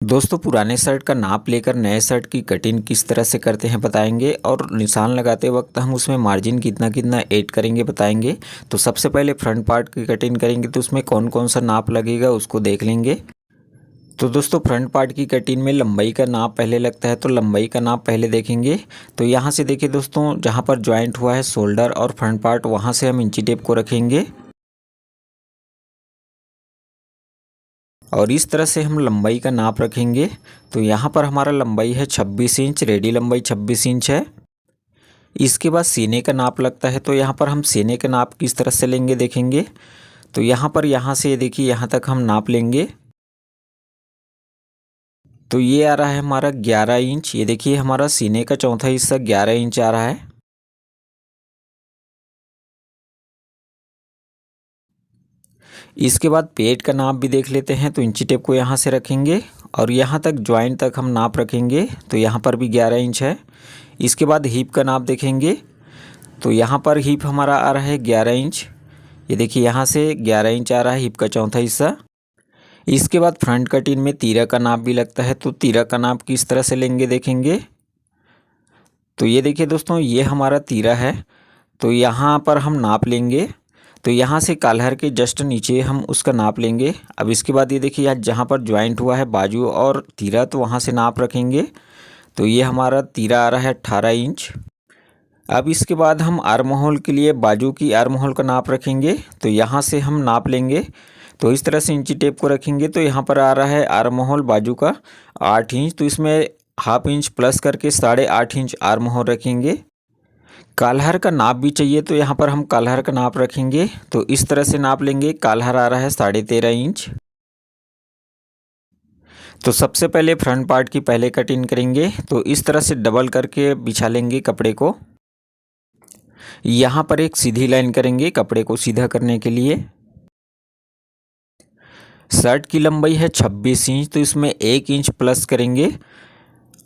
दोस्तों पुराने शर्ट का नाप लेकर नए शर्ट की कटिंग किस तरह से करते हैं बताएंगे और निशान लगाते वक्त हम उसमें मार्जिन कितना कितना ऐड करेंगे बताएंगे। तो सबसे पहले फ्रंट पार्ट की कटिंग करेंगे तो उसमें कौन कौन सा नाप लगेगा उसको देख लेंगे। तो दोस्तों फ्रंट पार्ट की कटिंग में लंबाई का नाप पहले लगता है, तो लंबाई का नाप पहले देखेंगे। तो यहाँ से देखिए दोस्तों, जहाँ पर ज्वाइंट हुआ है शोल्डर और फ्रंट पार्ट, वहाँ से हम इंची टेप को रखेंगे और इस तरह से हम लंबाई का नाप रखेंगे। तो यहाँ पर हमारा लंबाई है 26 इंच, रेडी लंबाई 26 इंच है। इसके बाद सीने का नाप लगता है, तो यहाँ पर हम सीने का नाप किस तरह से लेंगे देखेंगे। तो यहाँ से देखिए यहाँ तक हम नाप लेंगे। तो ये आ रहा है हमारा 11 इंच। ये देखिए हमारा सीने का चौथा हिस्सा 11 इंच आ रहा है। इसके बाद पेट का नाप भी देख लेते हैं। तो इंची टेप को यहाँ से रखेंगे और यहाँ तक ज्वाइंट तक हम नाप रखेंगे। तो यहाँ पर भी 11 इंच है। इसके बाद हिप का नाप देखेंगे। तो यहाँ पर हिप हमारा आ रहा है 11 इंच। ये देखिए यहाँ से 11 इंच आ रहा है हिप का चौथा हिस्सा। इसके बाद फ्रंट कटिंग में तीरा का नाप भी लगता है। तो तीरा का नाप किस तरह से लेंगे देखेंगे। तो ये देखिए दोस्तों, ये हमारा तीरा है। तो यहाँ पर हम नाप लेंगे। तो यहाँ से काल्हर के जस्ट नीचे हम उसका नाप लेंगे। अब इसके बाद ये देखिए यहाँ जहाँ पर ज्वाइंट हुआ है बाजू और तीरा, तो वहाँ से नाप रखेंगे। तो ये हमारा तीरा आ रहा है 18 इंच। अब इसके बाद हम आर्म होल के लिए बाजू की आर्म होल का नाप रखेंगे। तो यहाँ से हम नाप लेंगे। तो इस तरह से इंची टेप को रखेंगे। तो यहाँ पर आ रहा है आर्म होल बाजू का 8 इंच। तो इसमें हाफ इंच प्लस करके 8.5 इंच आर्म होल रखेंगे। काल्हर का नाप भी चाहिए, तो यहाँ पर हम काल्हर का नाप रखेंगे। तो इस तरह से नाप लेंगे। काल्हर आ रहा है 13.5 इंच। तो सबसे पहले फ्रंट पार्ट की पहले कटिंग करेंगे। तो इस तरह से डबल करके बिछा लेंगे कपड़े को। यहाँ पर एक सीधी लाइन करेंगे कपड़े को सीधा करने के लिए। शर्ट की लंबाई है 26 इंच, तो इसमें 1 इंच प्लस करेंगे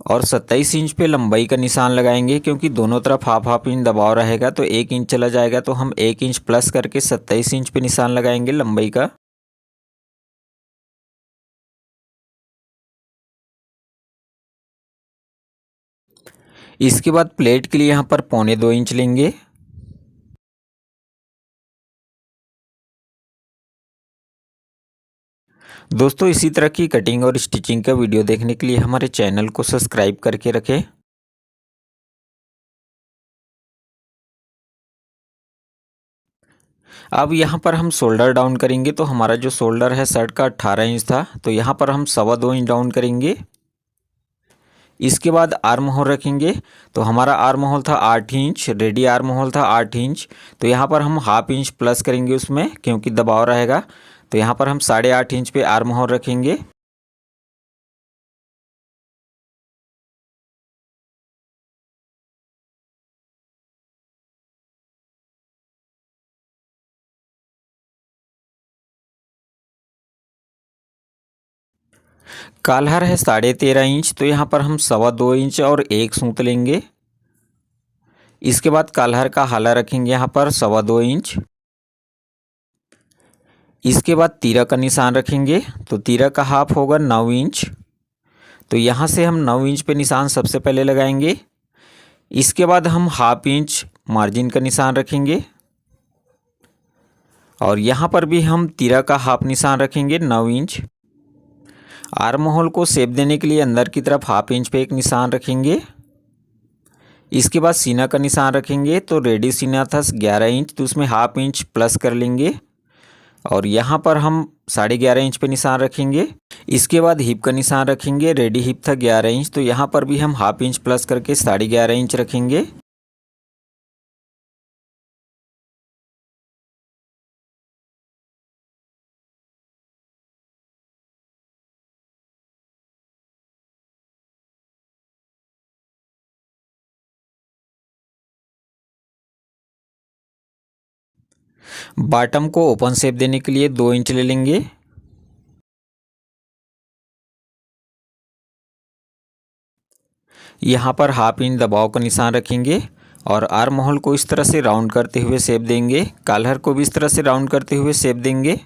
और 27 इंच पे लंबाई का निशान लगाएंगे। क्योंकि दोनों तरफ हाफ इंच दबाव रहेगा तो 1 इंच चला जाएगा। तो हम 1 इंच प्लस करके 27 इंच पे निशान लगाएंगे लंबाई का। इसके बाद प्लेट के लिए यहाँ पर 1.25 इंच लेंगे। दोस्तों इसी तरह की कटिंग और स्टिचिंग का वीडियो देखने के लिए हमारे चैनल को सब्सक्राइब करके रखें। अब यहाँ पर हम शोल्डर डाउन करेंगे। तो हमारा जो शोल्डर है शर्ट का 18 इंच था, तो यहाँ पर हम 2.25 इंच डाउन करेंगे। इसके बाद आर्म होल रखेंगे। तो हमारा आर्म होल था 8 इंच, रेडी आर्म होल था 8 इंच। तो यहाँ पर हम हाफ इंच प्लस करेंगे उसमें, क्योंकि दबाव रहेगा। तो यहाँ पर हम 8.5 इंच पे आर्म होल रखेंगे। काल्हर है 13.5 इंच, तो यहाँ पर हम 2.25 इंच और 1 सूत लेंगे। इसके बाद काल्हर का हाला रखेंगे यहाँ पर 2.25 इंच। इसके बाद तीरा का निशान रखेंगे। तो तीरा का हाफ होगा 9 इंच। तो यहाँ से हम 9 इंच पे निशान सबसे पहले लगाएंगे। इसके बाद हम हाफ इंच मार्जिन का निशान रखेंगे और यहाँ पर भी हम तीरा का हाफ निशान रखेंगे 9 इंच। आर्म होल को शेप देने के लिए अंदर की तरफ हाफ इंच पे एक निशान रखेंगे। इसके बाद सीना का निशान रखेंगे। तो रेडी सीना था 11 इंच, तो उसमें हाफ इंच प्लस कर लेंगे और यहाँ पर हम 11.5 इंच पे निशान रखेंगे। इसके बाद हिप का निशान रखेंगे। रेडी हिप था 11 इंच, तो यहाँ पर भी हम हाफ इंच प्लस करके 11.5 इंच रखेंगे। बॉटम को ओपन शेप देने के लिए 2 इंच ले लेंगे। यहाँ पर हाफ इंच दबाव का निशान रखेंगे और आर्म होल को इस तरह से राउंड करते हुए शेप देंगे। कॉलर को भी इस तरह से राउंड करते हुए शेप देंगे।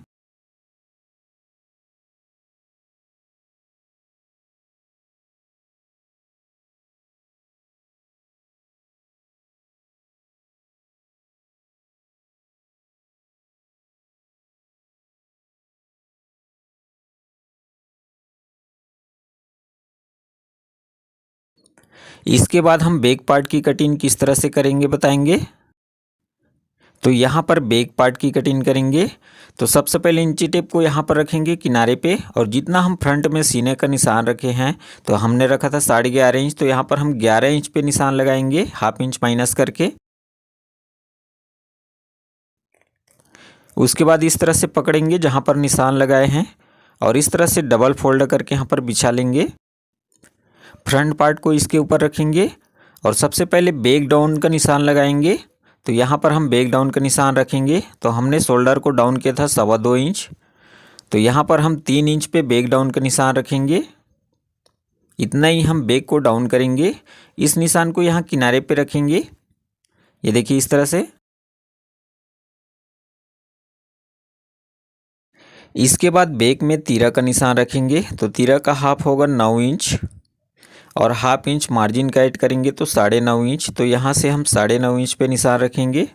इसके बाद हम बैक पार्ट की कटिंग किस तरह से करेंगे बताएंगे। तो यहाँ पर बैक पार्ट की कटिंग करेंगे तो सबसे पहले इंची टेप को यहाँ पर रखेंगे किनारे पे, और जितना हम फ्रंट में सीने का निशान रखे हैं तो हमने रखा था 11.5 इंच, तो यहाँ पर हम 11 इंच पे निशान लगाएंगे, हाफ इंच माइनस करके। उसके बाद इस तरह से पकड़ेंगे जहाँ पर निशान लगाए हैं और इस तरह से डबल फोल्ड करके यहाँ पर बिछा लेंगे। फ्रंट पार्ट को इसके ऊपर रखेंगे और सबसे पहले बैक डाउन का निशान लगाएंगे। तो यहाँ पर हम बैक डाउन का निशान रखेंगे, तो हमने शोल्डर को डाउन किया था 2.25 इंच, तो यहाँ पर हम 3 इंच पे बैक डाउन का निशान रखेंगे। इतना ही हम बैक को डाउन करेंगे। इस निशान को यहाँ किनारे पे रखेंगे, ये देखिए इस तरह से। इसके बाद बैक में तीरा का निशान रखेंगे, तो तीरा का हाफ होगा 9 इंच और हाफ इंच मार्जिन का ऐड करेंगे तो 9.5 इंच। तो यहाँ से हम 9.5 इंच पे निशान रखेंगे।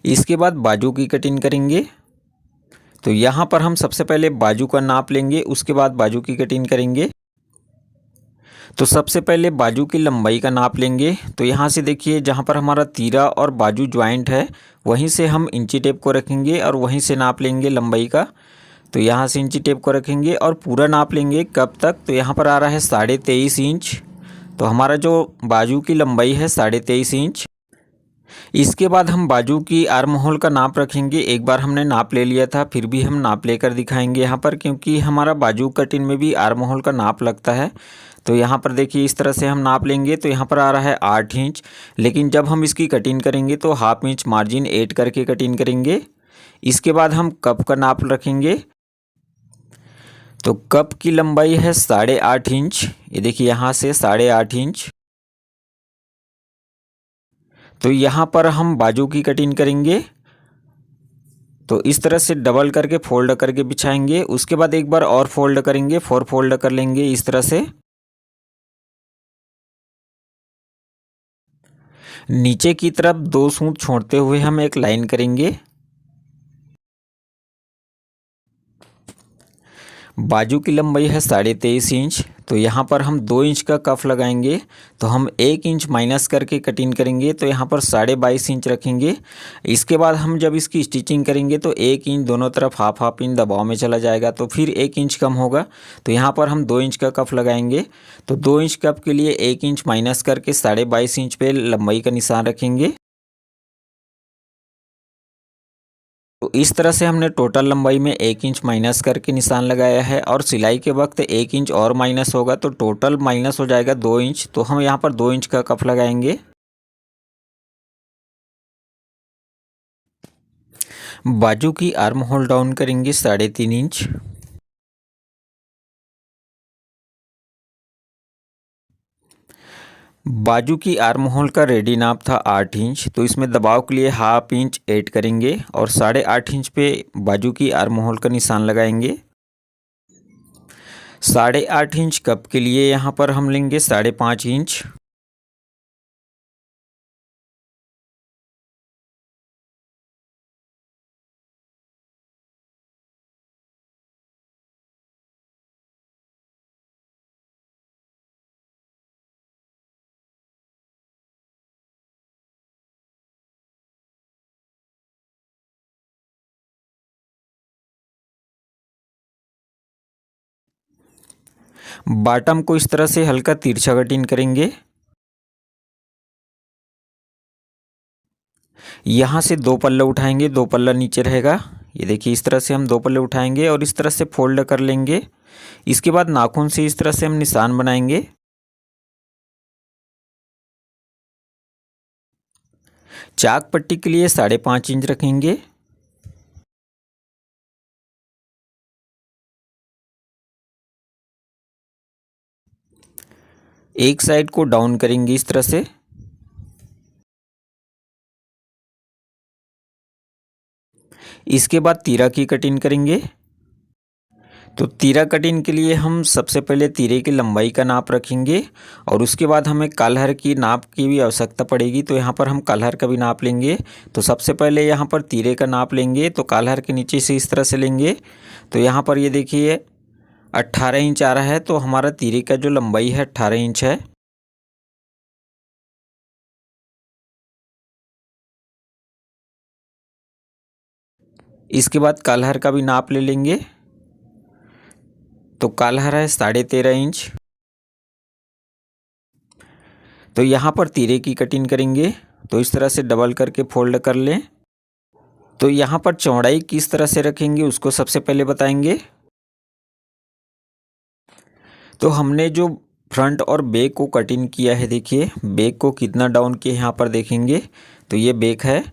इसके बाद बाजू की कटिंग करेंगे। तो यहाँ पर हम सबसे पहले बाजू का नाप लेंगे, उसके बाद बाजू की कटिंग करेंगे। तो सबसे पहले बाजू की लंबाई का नाप लेंगे। तो यहाँ से देखिए जहाँ पर हमारा तीरा और बाजू ज्वाइंट है वहीं से हम इंची टेप को रखेंगे और वहीं से नाप लेंगे लंबाई का। तो यहाँ से इंची टेप को रखेंगे और पूरा नाप लेंगे कब तक, तो यहाँ पर आ रहा है 23.5 इंच। तो हमारा जो बाजू की लंबाई है 23.5 इंच। इसके बाद हम बाजू की आर्म होल का नाप रखेंगे। एक बार हमने नाप ले लिया था, फिर भी हम नाप लेकर दिखाएंगे यहाँ पर, क्योंकि हमारा बाजू कटिंग में भी आर्म होल का नाप लगता है। तो यहाँ पर देखिए इस तरह से हम नाप लेंगे। तो यहाँ पर आ रहा है 8 इंच, लेकिन जब हम इसकी कटिंग करेंगे तो हाफ इंच मार्जिन ऐड करके कटिंग करेंगे। इसके बाद हम कप का नाप रखेंगे। तो कप की लंबाई है 8.5 इंच, ये देखिए यहाँ से 8.5 इंच। तो यहाँ पर हम बाजू की कटिंग करेंगे। तो इस तरह से डबल करके फोल्ड करके बिछाएंगे। उसके बाद एक बार और फोल्ड करेंगे, 4 फोल्ड कर लेंगे इस तरह से। नीचे की तरफ 2 सूत छोड़ते हुए हम एक लाइन करेंगे। बाजू की लंबाई है 23.5 इंच, तो यहाँ पर हम 2 इंच का कफ लगाएंगे। तो हम 1 इंच माइनस करके कटिंग करेंगे, तो यहाँ पर 22.5 इंच रखेंगे। इसके बाद हम जब इसकी स्टिचिंग करेंगे तो 1 इंच दोनों तरफ हाफ हाफ इंच दबाव में चला जाएगा, तो फिर 1 इंच कम होगा। तो यहाँ पर हम 2 इंच का कफ लगाएंगे। तो 2 इंच कफ के लिए 1 इंच माइनस करके 22.5 इंच पे लंबाई का निशान रखेंगे। तो इस तरह से हमने टोटल लंबाई में 1 इंच माइनस करके निशान लगाया है, और सिलाई के वक्त 1 इंच और माइनस होगा तो टोटल माइनस हो जाएगा 2 इंच। तो हम यहाँ पर 2 इंच का कफ लगाएंगे। बाजू की आर्म होल डाउन करेंगे 3.5 इंच। बाजू की आर्म होल का रेडी नाप था 8 इंच, तो इसमें दबाव के लिए हाफ इंच ऐड करेंगे और 8.5 इंच पे बाजू की आर्म होल का निशान लगाएंगे। 8.5 इंच कप के लिए यहाँ पर हम लेंगे 5.5 इंच। बॉटम को इस तरह से हल्का तिरछा कटिंग करेंगे। यहाँ से 2 पल्ले उठाएंगे, 2 पल्ला नीचे रहेगा। ये देखिए इस तरह से हम 2 पल्ले उठाएंगे और इस तरह से फोल्ड कर लेंगे। इसके बाद नाखून से इस तरह से हम निशान बनाएंगे। चाक पट्टी के लिए 5.5 इंच रखेंगे। एक साइड को डाउन करेंगे इस तरह से। इसके बाद तीरा की कटिंग करेंगे। तो तीरा कटिंग के लिए हम सबसे पहले तीरे की लंबाई का नाप रखेंगे और उसके बाद हमें काल्हर की नाप की भी आवश्यकता पड़ेगी। तो यहाँ पर हम काल्हर का भी नाप लेंगे। तो सबसे पहले यहाँ पर तीरे का नाप लेंगे, तो काल्हर के नीचे से इस तरह से लेंगे। तो यहाँ पर ये देखिए 18 इंच आ रहा है, तो हमारा तीरे का जो लंबाई है 18 इंच है। इसके बाद काल्हर का भी नाप ले लेंगे। तो काल्हर है 13.5 इंच। तो यहाँ पर तीरे की कटिंग करेंगे। तो इस तरह से डबल करके फोल्ड कर लें। तो यहाँ पर चौड़ाई किस तरह से रखेंगे उसको सबसे पहले बताएंगे। तो हमने जो फ्रंट और बैक को कटिंग किया है, देखिए बैक को कितना डाउन किया यहाँ पर देखेंगे। तो ये बैक है,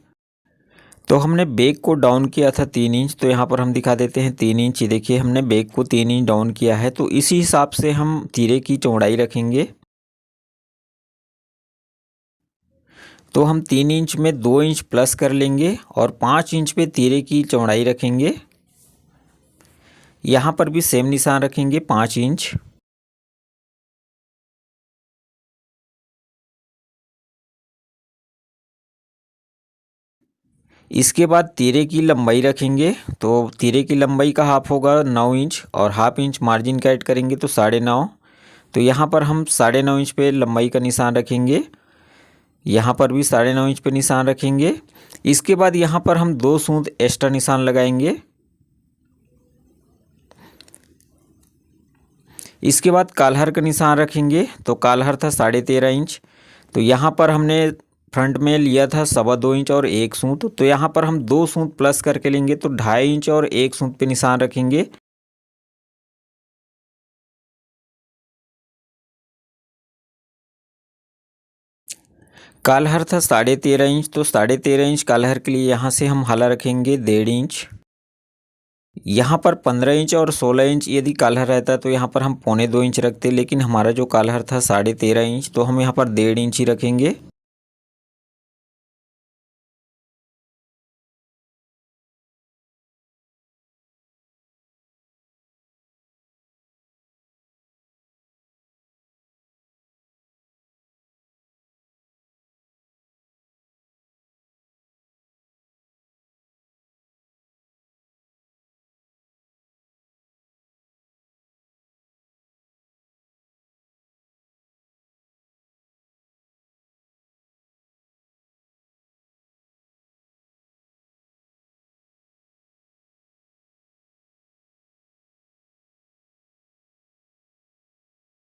तो हमने बैक को डाउन किया था 3 इंच। तो यहाँ पर हम दिखा देते हैं 3 इंच। देखिए हमने बैक को 3 इंच डाउन किया है। तो इसी हिसाब से हम तीरे की चौड़ाई रखेंगे। तो हम 3 इंच में 2 इंच प्लस कर लेंगे और 5 इंच पे तीरे की चौड़ाई रखेंगे। यहाँ पर भी सेम निशान रखेंगे 5 इंच। इसके बाद तीरे की लंबाई रखेंगे। तो तीरे की लंबाई का हाफ होगा 9 इंच और हाफ इंच मार्जिन का ऐड करेंगे तो 9.5। तो यहाँ पर हम 9.5 इंच पे लंबाई का निशान रखेंगे। यहाँ पर भी 9.5 इंच पे निशान रखेंगे। इसके बाद यहाँ पर हम 2 सूंद एक्स्ट्रा निशान लगाएंगे। इसके बाद काल्हर का निशान रखेंगे। तो काल्हर था 13.5 इंच। तो यहाँ पर हमने फ्रंट में लिया था 2.25 इंच और 1 सूत। तो यहाँ पर हम 2 सूत प्लस करके लेंगे तो 2.5 इंच और 1 सूत पे निशान रखेंगे। काल्हर था 13.5 इंच। तो 13.5 इंच काल्हर के लिए यहाँ से हम हाला रखेंगे 1.5 इंच। यहाँ पर 15 इंच और 16 इंच यदि काल्हर रहता तो यहाँ पर हम 1.25 इंच रखते, लेकिन हमारा जो काल्हर था 13.5 इंच, तो हम यहाँ पर 1.5 इंच ही रखेंगे।